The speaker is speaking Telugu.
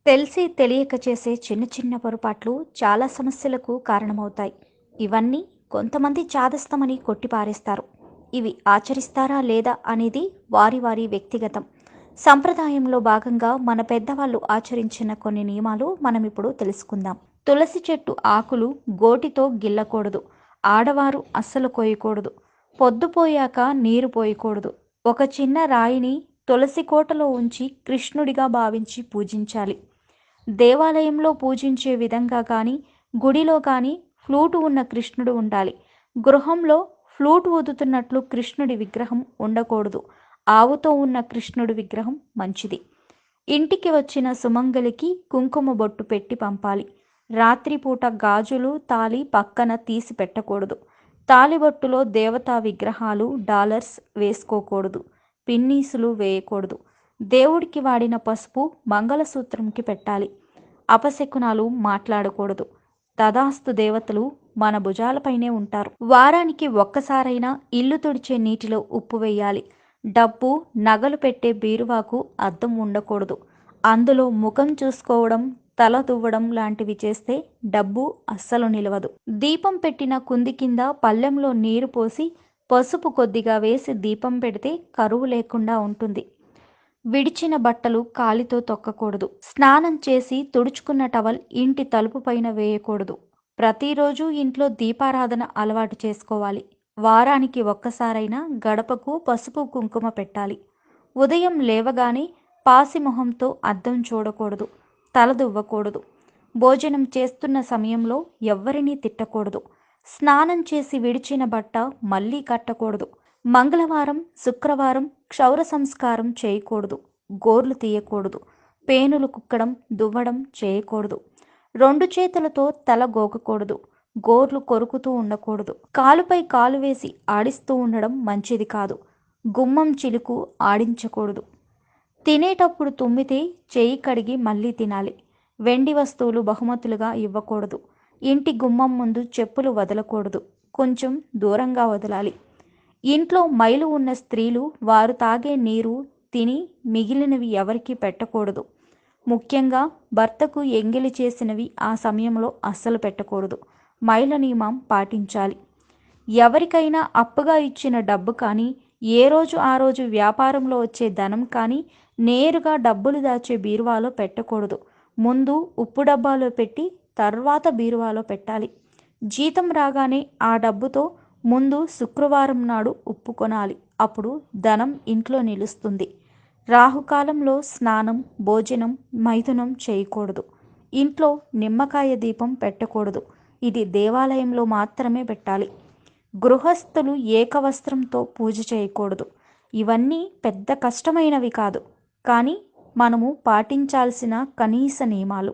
తెలిసి తెలియక చేసే చిన్న చిన్న పొరపాట్లు చాలా సమస్యలకు కారణమవుతాయి. ఇవన్నీ కొంతమంది చాదస్తమని కొట్టిపారేస్తారు. ఇవి ఆచరిస్తారా లేదా అనేది వారి వారి వ్యక్తిగతం. సంప్రదాయంలో భాగంగా మన పెద్దవాళ్ళు ఆచరించిన కొన్ని నియమాలు మనం ఇప్పుడు తెలుసుకుందాం. తులసి చెట్టు ఆకులు గోటితో గిల్లకూడదు. ఆడవారు అస్సలు కోయకూడదు. పొద్దుపోయాక నీరు పోయకూడదు. ఒక చిన్న రాయిని తులసి కోటలో ఉంచి కృష్ణుడిగా భావించి పూజించాలి. దేవాలయంలో పూజించే విధంగా కానీ, గుడిలో కానీ ఫ్లూటు ఉన్న కృష్ణుడు ఉండాలి. గృహంలో ఫ్లూటు ఊదుతున్నట్లు కృష్ణుడి విగ్రహం ఉండకూడదు. ఆవుతో ఉన్న కృష్ణుడి విగ్రహం మంచిది. ఇంటికి వచ్చిన సుమంగలికి కుంకుమ బొట్టు పెట్టి పంపాలి. రాత్రిపూట గాజులు తాళి పక్కన తీసి పెట్టకూడదు. తాళిబొట్టులో దేవతా విగ్రహాలు డాలర్స్ వేసుకోకూడదు. పిన్నీసులు వేయకూడదు. దేవుడికి వాడిన పసుపు మంగళసూత్రంకి పెట్టాలి. అపశకునాలు మాట్లాడకూడదు. తదాస్తు దేవతలు మన భుజాలపైనే ఉంటారు. వారానికి ఒక్కసారైనా ఇల్లు తుడిచే నీటిలో ఉప్పు వేయాలి. డబ్బు నగలు పెట్టే బీరువాకు అద్దం ఉండకూడదు. అందులో ముఖం చూసుకోవడం, తల దువ్వడం లాంటివి చేస్తే డబ్బు అస్సలు నిలవదు. దీపం పెట్టిన కుంది కింద పళ్ళెంలో నీరు పోసి పసుపు కొద్దిగా వేసి దీపం పెడితే కరువు లేకుండా ఉంటుంది. విడిచిన బట్టలు కాలితో తొక్కకూడదు. స్నానం చేసి తుడుచుకున్న టవల్ ఇంటి తలుపు పైన వేయకూడదు. ప్రతిరోజు ఇంట్లో దీపారాధన అలవాటు చేసుకోవాలి. వారానికి ఒక్కసారైనా గడపకు పసుపు కుంకుమ పెట్టాలి. ఉదయం లేవగానే పాసిమొహంతో అద్దం చూడకూడదు. తల దువ్వకూడదు. భోజనం చేస్తున్న సమయంలో ఎవ్వరినీ తిట్టకూడదు. స్నానం చేసి విడిచిన బట్ట మళ్ళీ కట్టకూడదు. మంగళవారం, శుక్రవారం క్షౌర సంస్కారం చేయకూడదు. గోర్లు తీయకూడదు. పేనులు కుక్కడం, దువ్వడం చేయకూడదు. 2 చేతులతో తల గోకకూడదు. గోర్లు కొరుకుతూ ఉండకూడదు. కాలుపై కాలు వేసి ఆడిస్తూ ఉండడం మంచిది కాదు. గుమ్మం చిలుకు ఆడించకూడదు. తినేటప్పుడు తుమ్మితే చేయి కడిగి మళ్ళీ తినాలి. వెండి వస్తువులు బహుమతులుగా ఇవ్వకూడదు. ఇంటి గుమ్మం ముందు చెప్పులు వదలకూడదు. కొంచెం దూరంగా వదలాలి. ఇంట్లో మైలు ఉన్న స్త్రీలు వారు తాగే నీరు తిని మిగిలినవి ఎవరికీ పెట్టకూడదు. ముఖ్యంగా భర్తకు ఎంగిలి చేసినవి ఆ సమయంలో అస్సలు పెట్టకూడదు. మైల నియమం పాటించాలి. ఎవరికైనా అప్పుగా ఇచ్చిన డబ్బు కానీ, ఏ రోజు ఆ రోజు వ్యాపారంలో వచ్చే ధనం కానీ నేరుగా డబ్బులు దాచే బీరువాలో పెట్టకూడదు. ముందు ఉప్పు డబ్బాలో పెట్టి తర్వాత బీరువాలో పెట్టాలి. జీతం రాగానే ఆ డబ్బుతో ముందు శుక్రవారం నాడు ఉప్పు కొనాలి. అప్పుడు ధనం ఇంట్లో నిలుస్తుంది. రాహుకాలంలో స్నానం, భోజనం, మైథునం చేయకూడదు. ఇంట్లో నిమ్మకాయ దీపం పెట్టకూడదు. ఇది దేవాలయంలో మాత్రమే పెట్టాలి. గృహస్థులు ఏకవస్త్రంతో పూజ చేయకూడదు. ఇవన్నీ పెద్ద కష్టమైనవి కాదు, కానీ మనము పాటించాల్సిన కనీస నియమాలు.